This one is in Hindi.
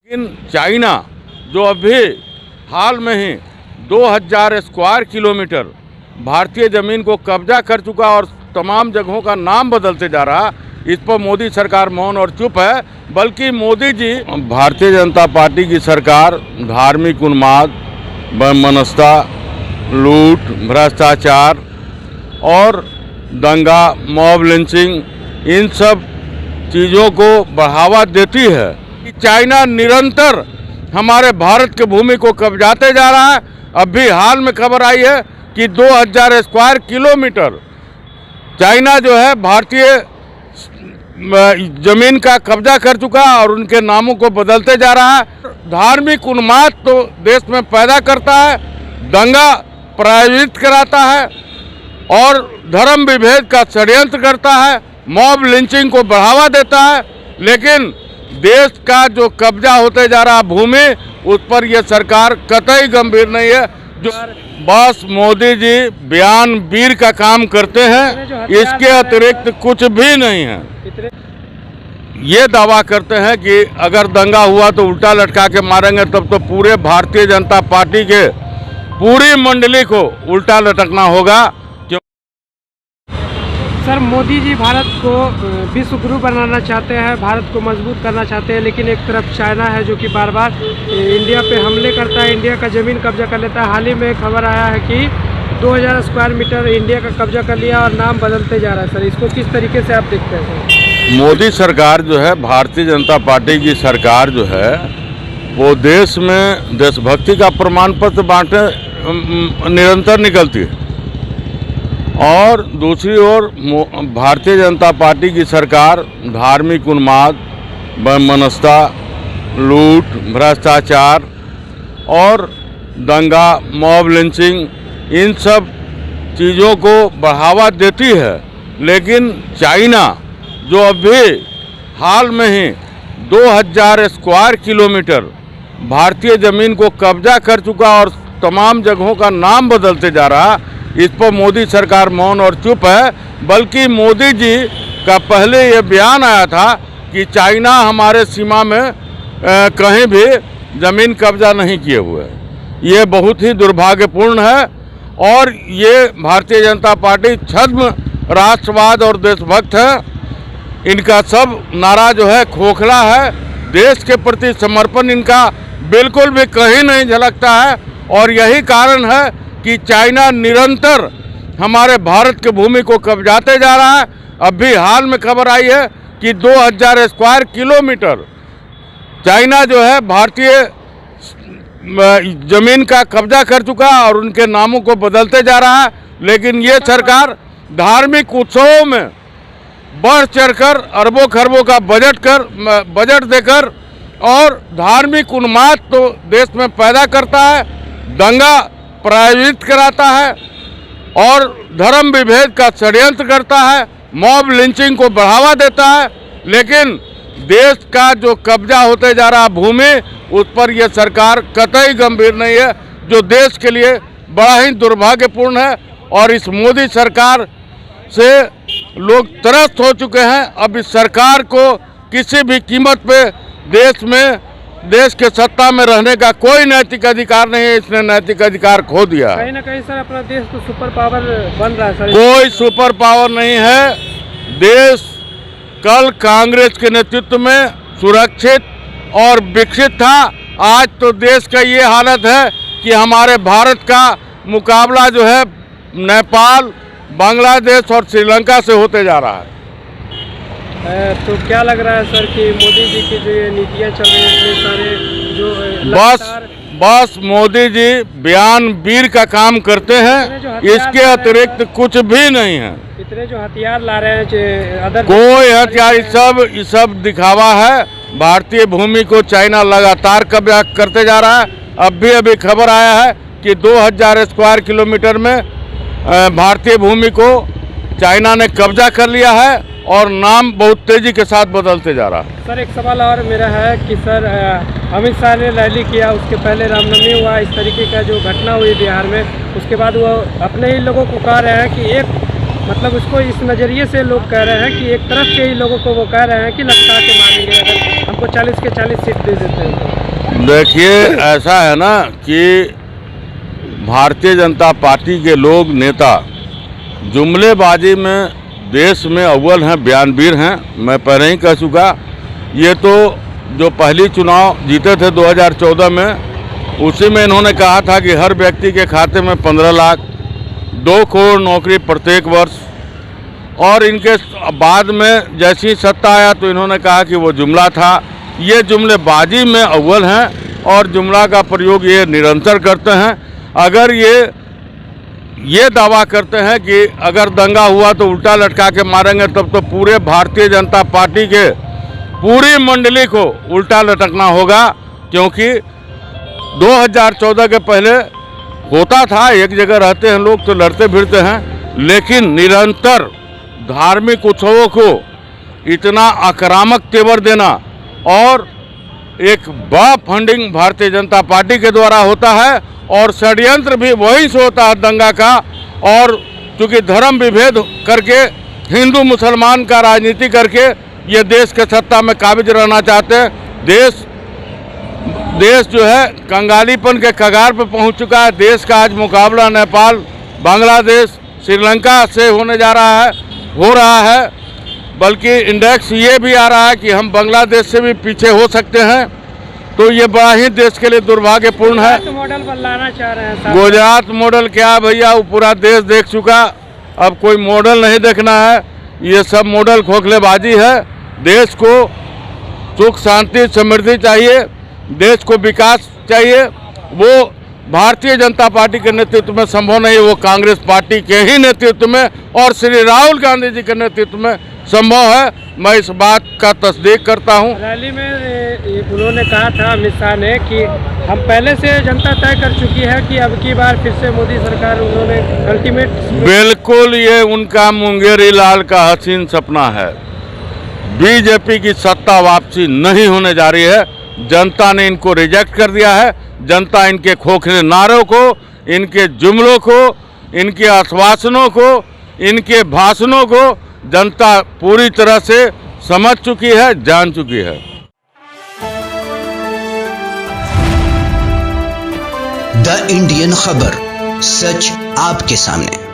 लेकिन चाइना जो अभी हाल में ही 2000 स्क्वायर किलोमीटर भारतीय ज़मीन को कब्जा कर चुका और तमाम जगहों का नाम बदलते जा रहा, इस पर मोदी सरकार मौन और चुप है। बल्कि मोदी जी, भारतीय जनता पार्टी की सरकार धार्मिक उन्माद, वैमनस्यता, लूट, भ्रष्टाचार और दंगा, मॉब लिंचिंग, इन सब चीज़ों को बढ़ावा देती है। चाइना निरंतर हमारे भारत के भूमि को कब्जाते जा रहा है। अभी हाल में खबर आई है कि 2000 स्क्वायर किलोमीटर चाइना जो है भारतीय ज़मीन का कब्जा कर चुका और उनके नामों को बदलते जा रहा है। धार्मिक उन्माद तो देश में पैदा करता है, दंगा प्रायोजित कराता है और धर्म विभेद का षड्यंत्र करता है, मॉब लिंचिंग को बढ़ावा देता है। लेकिन देश का जो कब्जा होते जा रहा भूमि, उस पर यह सरकार कतई गंभीर नहीं है। जो बस मोदी जी बयान वीर का काम करते हैं, इसके अतिरिक्त कुछ भी नहीं है। ये दावा करते हैं कि अगर दंगा हुआ तो उल्टा लटका के मारेंगे, तब तो पूरे भारतीय जनता पार्टी के पूरी मंडली को उल्टा लटकना होगा। सर, मोदी जी भारत को विश्व गुरु बनाना चाहते हैं, भारत को मजबूत करना चाहते हैं, लेकिन एक तरफ चाइना है जो कि बार बार इंडिया पे हमले करता है, इंडिया का ज़मीन कब्जा कर लेता है। हाल ही में खबर आया है कि 2000 स्क्वायर मीटर इंडिया का कब्जा कर लिया और नाम बदलते जा रहा है। सर, इसको किस तरीके से आप देखते हैं? सर, मोदी सरकार जो है, भारतीय जनता पार्टी की सरकार जो है, वो देश में देशभक्ति का प्रमाण पत्र बांटने निरंतर निकलती है और दूसरी ओर भारतीय जनता पार्टी की सरकार धार्मिक उन्माद, वैमनस्यता, लूट, भ्रष्टाचार और दंगा, मॉब लिंचिंग, इन सब चीज़ों को बढ़ावा देती है। लेकिन चाइना जो अभी हाल में ही 2000 स्क्वायर किलोमीटर भारतीय ज़मीन को कब्जा कर चुका और तमाम जगहों का नाम बदलते जा रहा, इस पर मोदी सरकार मौन और चुप है। बल्कि मोदी जी का पहले ये बयान आया था कि चाइना हमारे सीमा में कहीं भी ज़मीन कब्जा नहीं किए हुए है। ये बहुत ही दुर्भाग्यपूर्ण है और ये भारतीय जनता पार्टी छद्म राष्ट्रवाद और देशभक्त है। इनका सब नारा जो है खोखला है, देश के प्रति समर्पण इनका बिल्कुल भी कहीं नहीं झलकता है और यही कारण है कि चाइना निरंतर हमारे भारत के भूमि को कब्जाते जा रहा है। अभी हाल में खबर आई है कि 2000 स्क्वायर किलोमीटर चाइना जो है भारतीय ज़मीन का कब्जा कर चुका और उनके नामों को बदलते जा रहा है। लेकिन ये सरकार धार्मिक उत्सवों में बढ़ चढ़कर अरबों खरबों का बजट देकर और धार्मिक उन्माद तो देश में पैदा करता है, दंगा प्रायोजित कराता है और धर्म विभेद का षड्यंत्र करता है, मॉब लिंचिंग को बढ़ावा देता है। लेकिन देश का जो कब्जा होते जा रहा भूमि, उस पर यह सरकार कतई गंभीर नहीं है, जो देश के लिए बड़ा ही दुर्भाग्यपूर्ण है। और इस मोदी सरकार से लोग त्रस्त हो चुके हैं। अब इस सरकार को किसी भी कीमत पे देश के सत्ता में रहने का कोई नैतिक अधिकार नहीं है। इसने नैतिक अधिकार खो दिया। कहीं ना कहीं सर, अपना देश तो सुपर पावर बन रहा है। सर, कोई सुपर पावर नहीं है। देश कल कांग्रेस के नेतृत्व में सुरक्षित और विकसित था। आज तो देश का ये हालत है कि हमारे भारत का मुकाबला जो है नेपाल, बांग्लादेश और श्रीलंका से होते जा रहा है। तो क्या लग रहा है सर कि मोदी जी की जो ये नीतियाँ चल रही हैं, इतने सारे जो बस मोदी जी बयान वीर का काम करते हैं, इसके अतिरिक्त कुछ भी नहीं है। इतने जो हथियार ला रहे हैं कोई हथियार, ये सब दिखावा है। भारतीय भूमि को चाइना लगातार कब्जा करते जा रहा है। अभी खबर आया है कि 2000 स्क्वायर किलोमीटर में भारतीय भूमि को चाइना ने कब्जा कर लिया है और नाम बहुत तेजी के साथ बदलते जा रहा है। सर, एक सवाल और मेरा है कि सर, अमित शाह ने रैली किया, उसके पहले रामनवमी हुआ, इस तरीके का जो घटना हुई बिहार में, उसके बाद वो अपने ही लोगों को कह रहे हैं कि मतलब उसको इस नज़रिए से लोग कह रहे हैं कि एक तरफ के ही लोगों को वो कह रहे हैं कि लटका के मारेंगे अगर हमको 40 के 40 सीट दे देते हैं। देखिए, ऐसा है ना कि भारतीय जनता पार्टी के लोग, नेता जुमलेबाजी में देश में अव्वल हैं, बयानवीर हैं। मैं पहले ही कह चुका, ये तो जो पहली चुनाव जीते थे 2014 में, उसी में इन्होंने कहा था कि हर व्यक्ति के खाते में 15 लाख, 2 करोड़ नौकरी प्रत्येक वर्ष। और इनके बाद में जैसी सत्ता आया तो इन्होंने कहा कि वो जुमला था। ये जुमलेबाजी में अव्वल हैं और जुमला का प्रयोग ये निरंतर करते हैं। अगर ये दावा करते हैं कि अगर दंगा हुआ तो उल्टा लटका के मारेंगे, तब तो पूरे भारतीय जनता पार्टी के पूरी मंडली को उल्टा लटकना होगा, क्योंकि 2014 के पहले होता था, एक जगह रहते हैं लोग तो लड़ते फिरते हैं, लेकिन निरंतर धार्मिक उत्सवों को इतना आक्रामक तेवर देना और एक बड़ा फंडिंग भारतीय जनता पार्टी के द्वारा होता है और षड्यंत्र भी वहीं से होता है दंगा का। और चूँकि धर्म विभेद करके, हिंदू मुसलमान का राजनीति करके ये देश के सत्ता में काबिज रहना चाहते हैं। देश जो है कंगालीपन के कगार पर पहुंच चुका है। देश का आज मुकाबला नेपाल, बांग्लादेश, श्रीलंका से होने जा रहा है, हो रहा है। बल्कि इंडेक्स ये भी आ रहा है कि हम बांग्लादेश से भी पीछे हो सकते हैं। तो ये बड़ा ही देश के लिए दुर्भाग्यपूर्ण है। गुजरात मॉडल बदलाना चाह रहे हैं। गुजरात मॉडल क्या भैया, वो पूरा देश देख चुका, अब कोई मॉडल नहीं देखना है। ये सब मॉडल खोखलेबाजी है। देश को सुख शांति समृद्धि चाहिए, देश को विकास चाहिए। वो भारतीय जनता पार्टी के नेतृत्व में संभव नहीं, वो कांग्रेस पार्टी के ही नेतृत्व में और श्री राहुल गांधी जी के नेतृत्व में संभव है। मैं इस बात का तस्दीक करता हूं। रैली में उन्होंने कहा था, अमित शाह ने, कि हम पहले से जनता तय कर चुकी है कि अब की बार फिर से मोदी सरकार, उन्होंने अल्टीमेट। बिल्कुल, ये उनका मुंगेरी लाल का हसीन सपना है। बीजेपी की सत्ता वापसी नहीं होने जा रही है। जनता ने इनको रिजेक्ट कर दिया है। जनता इनके खोखले नारों को, इनके जुमलों को, इनके आश्वासनों को, इनके भाषणों को जनता पूरी तरह से समझ चुकी है, जान चुकी है। द इंडियन खबर, सच आपके सामने।